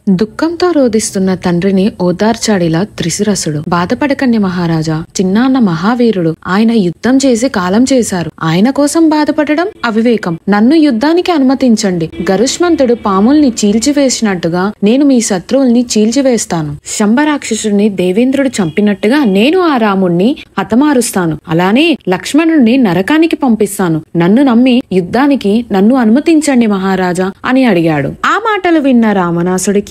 దుఃఖంతో రోధిస్తున్న తండ్రిని ఓదార్చాడిలా త్రిశిరసుడు. బాధపడకండి మహారాజా, చిన్నాన్న మహావీరుడు, ఆయన యుద్ధం చేసి కాలం చేశారు. ఆయన కోసం బాధపడడం అవివేకం. నన్ను యుద్ధానికి అనుమతించండి. గరుష్మంతుడు పాముల్ని చీల్చివేసినట్టుగా నేను మీ శత్రువుల్ని చీల్చివేస్తాను. శంభరాక్షసుడిని దేవేంద్రుడు చంపినట్టుగా నేను ఆ రాముణ్ణి హతమారుస్తాను. అలానే లక్ష్మణుణ్ణి నరకానికి పంపిస్తాను. నన్ను నమ్మి యుద్ధానికి నన్ను అనుమతించండి మహారాజా అని అడిగాడు. ఆ మాటలు విన్న రావణాసుడికి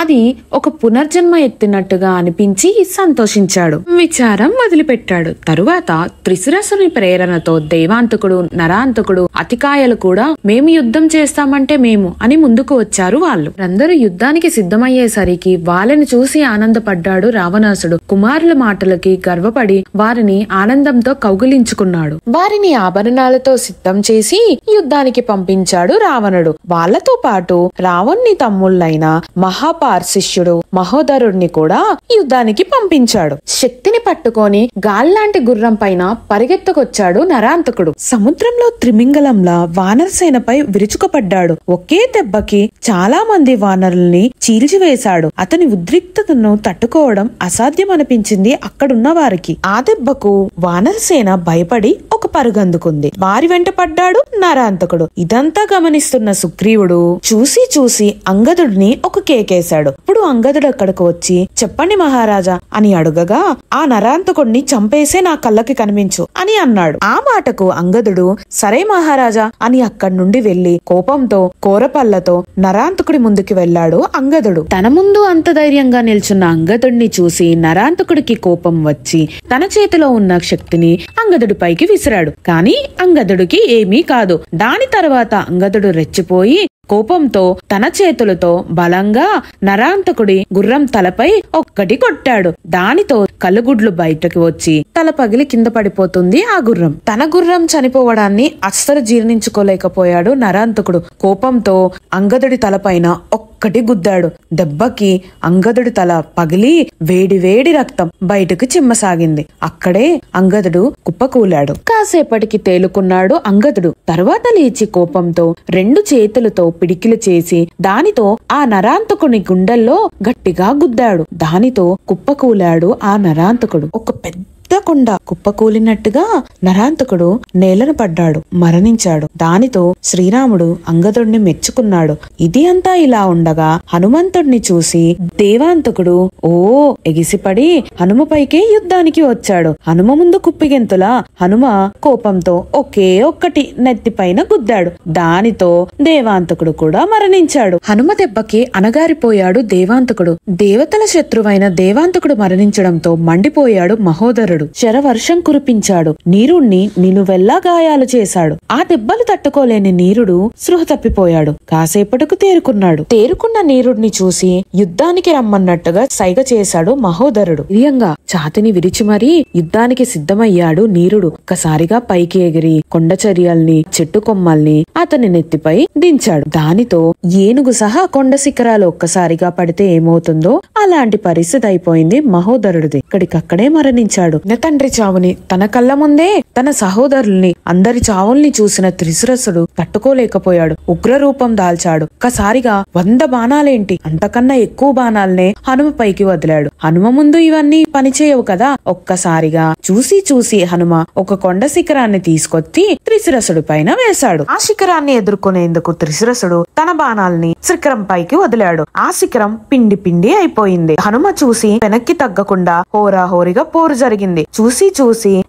అది ఒక పునర్జన్మ ఎత్తినట్టుగా అనిపించి సంతోషించాడు. విచారం వదిలిపెట్టాడు. తరువాత త్రిశిరసుని ప్రేరణతో దేవాంతకుడు, నరాంతకుడు, అతికాయలు కూడా మేము యుద్ధం చేస్తామంటే మేము అని ముందుకు వచ్చారు. వాళ్ళు అందరూ యుద్ధానికి సిద్ధమయ్యేసరికి వాళ్ళని చూసి ఆనందపడ్డాడు రావణాసుడు. కుమారుల మాటలకి గర్వపడి వారిని ఆనందంతో కౌగిలించుకున్నాడు. వారిని ఆభరణాలతో సిద్ధం చేసి యుద్ధానికి పంపించాడు రావణుడు. వాళ్లతో పాటు రావణుని తమ్ముళ్ళైన మహాపార్శిష్యుడు, మహోదరుడిని కూడా యుద్ధానికి పంపించాడు. శక్తిని పట్టుకొని గాల్లాంటి గుర్రం పైన పరిగెత్తుకొచ్చాడు నరాంతకుడు. సముద్రంలో త్రిమింగలంలా వానరసేనపై విరుచుకుపడ్డాడు. ఒకే దెబ్బకి చాలా మంది వానరుల్ని చీల్చివేశాడు. అతని ఉద్రిక్తతను తట్టుకోవడం అసాధ్యమనిపించింది అక్కడున్న వారికి. ఆ దెబ్బకు వానరసేన భయపడి ఒక పరుగందుకుంది. వారి వెంట పడ్డాడు నరాంతకుడు. ఇదంతా గమనిస్తున్న సుగ్రీవుడు చూసి అంగదుడిని ఒక కేకేశాడు. ఇప్పుడు అంగదుడు అక్కడికి వచ్చి చెప్పండి మహారాజా అని అడుగగా ఆ నరాంతకుడిని చంపేసే నా కళ్ళకి కనిపించు అని అన్నాడు. ఆ మాటకు అంగదుడు సరే మహారాజా అని అక్కడి నుండి వెళ్లి కోపంతో కోరపల్లతో నరాంతకుడి ముందుకి వెళ్లాడు అంగదుడు. తన ముందు అంత ధైర్యంగా నిల్చున్న అంగదుడిని చూసి నరాంతకుడికి కోపం వచ్చి తన చేతిలో ఉన్న శక్తిని అంగదుడిపైకి విసిరాడు. కానీ అంగదుడికి ఏమీ కాదు. దాని తర్వాత అంగదుడు రెచ్చిపోయి కోపంతో తన చేతులతో బలంగా నరాంతకుడి గుర్రం తలపై ఒక్కటి కొట్టాడు. దానితో కళ్ళుగుడ్లు బయటకు వచ్చి తల పగిలి కింద పడిపోతుంది ఆ గుర్రం. తన గుర్రం చనిపోవడాన్ని అస్సలు జీర్ణించుకోలేకపోయాడు నరాంతకుడు. కోపంతో అంగదుడి తలపైన ఒక్కటి గుద్దాడు. దెబ్బకి అంగదుడి తల పగిలి వేడి రక్తం బయటకు చిమ్మసాగింది. అక్కడే అంగదుడు కుప్పకూలాడు. కాసేపటికి తేలుకున్నాడు అంగదుడు. తరువాత లేచి కోపంతో 2 చేతులతో పిడికిలు చేసి దానితో ఆ నరాంతకుని గుండెల్లో గట్టిగా గుద్దాడు. దానితో కుప్పకూలాడు ఆ నరాంతకుడు. ఒక పెద్ద కొండ కుప్పకూలినట్టుగా నరాంతకుడు నేలను పడ్డాడు, మరణించాడు. దానితో శ్రీరాముడు అంగదుడిని మెచ్చుకున్నాడు. ఇది అంతా ఇలా ఉండగా హనుమంతుడిని చూసి దేవాంతకుడు ఎగిసిపడి హనుమపైకే యుద్ధానికి వచ్చాడు. హనుమ ముందు కుప్పిగెంతులా హనుమ కోపంతో ఒకే ఒక్కటి నెత్తిపైన గుద్దాడు. దానితో దేవాంతకుడు కూడా మరణించాడు. హనుమ దెబ్బకి అనగారిపోయాడు దేవాంతకుడు. దేవతల శత్రువైన దేవాంతకుడు మరణించడంతో మండిపోయాడు మహోదరుడు. శరవర్షం కురిపించాడు. నీరుణ్ణి నిలువెల్లా గాయాలు చేశాడు. ఆ దెబ్బలు తట్టుకోలేని నీరుడు స్పృహ తప్పిపోయాడు. కాసేపటికి తేరుకున్న నీరుడిని చూసి యుద్ధానికి రమ్మన్నట్టుగా సైగ చేశాడు మహోదరుడు. ధైర్యంగా ఛాతిని విరిచి మరీ యుద్ధానికి సిద్ధమయ్యాడు నీరుడు. ఒక్కసారిగా పైకి ఎగిరి కొండచర్యల్ని, చెట్టు కొమ్మల్ని అతని నెత్తిపై దించాడు. దానితో ఏనుగు సహా కొండ శిఖరాలు ఒక్కసారిగా పడితే ఏమవుతుందో అలాంటి పరిస్థితి అయిపోయింది మహోదరుడిది. ఇక్కడికక్కడే మరణించాడు. తండ్రి చావుని తన కళ్ళ ముందే తన సహోదరుల్ని అందరి చావుల్ని చూసిన త్రిశిరసుడు తట్టుకోలేకపోయాడు. ఉగ్రరూపం దాల్చాడు. ఒక్కసారిగా 100 బాణాలేంటి అంతకన్నా ఎక్కువ బాణాలనే హనుమ పైకి వదిలాడు. హనుమ ముందు ఇవన్నీ పనిచేయవు కదా. ఒక్కసారిగా చూసి హనుమ ఒక కొండ శిఖరాన్ని తీసుకొచ్చి త్రిశిరసుడి పైన వేశాడు. ఆ శిఖరాన్ని ఎదుర్కొనేందుకు త్రిశిరసుడు తన బాణాల్ని శిఖరం పైకి వదిలాడు. ఆ శిఖరం పిండి అయిపోయింది. హనుమ చూసి వెనక్కి తగ్గకుండా హోరాహోరిగా పోరు జరిగింది. చూసి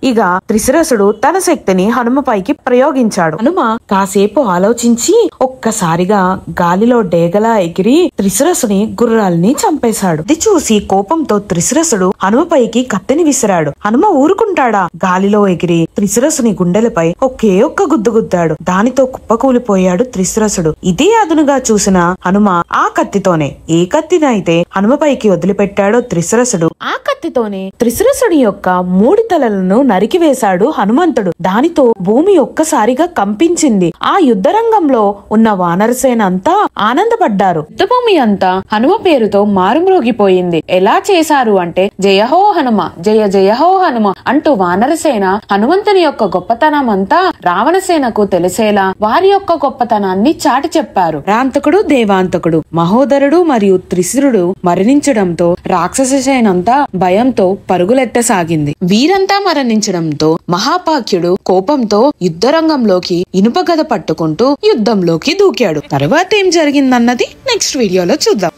ఇక త్రిశిరసుడు తన శక్తిని హనుమ పైకి ప్రయోగించాడు. హనుమ కాసేపు ఆలోచించి ఒక్కసారిగా గాలిలో డేగలా ఎగిరి త్రిశిరసుని గుర్రాల్ని చంపేశాడు. ఇది చూసి కోపంతో త్రిశిరసుడు హనుమ పైకి కత్తిని విసిరాడు. హనుమ ఊరుకుంటాడా? గాలిలో ఎగిరి త్రిశిరసుని గుండెలపై ఒకే ఒక్క గుద్దు గుద్దాడు. దానితో కుప్పకూలిపోయాడు త్రిశిరసుడు. ఇదే అదునుగా చూసిన హనుమ ఆ కత్తితోనే ఏ కత్తినైతే హనుమ పైకి వదిలిపెట్టాడో త్రిశిరసుడు ఆ కత్తితోనే త్రిశిరసుడి యొక్క 3 తలలను నరికివేశాడు హనుమంతుడు. దానితో భూమి ఒక్కసారిగా కంపించింది. ఆ యుద్ధరంగంలో ఉన్న వానరసేన అంతా ఆనందపడ్డారు. యుద్ధభూమి అంతా హనుమ పేరుతో మారుమ్రోగిపోయింది. జరిగింది. ఎలా చేశారు అంటే జయహో హనుమ, జయ జయహో హనుమ అంటూ వానరసేన హనుమంతుని యొక్క గొప్పతనం అంతా రావణసేనకు తెలిసేలా వారి యొక్క గొప్పతనాన్ని చాటి చెప్పారు. రాంతకుడు, దేవాంతకుడు, మహోదరుడు మరియు త్రిశిరుడు మరణించడంతో రాక్షస సేనంతా భయంతో పరుగులెట్టసాగింది. వీరంతా మరణించడంతో మహాపాక్యుడు కోపంతో యుద్ధరంగంలోకి ఇనుప గద పట్టుకుంటూ యుద్ధంలోకి దూకాడు. తర్వాత ఏం జరిగిందన్నది నెక్స్ట్ వీడియోలో చూద్దాం.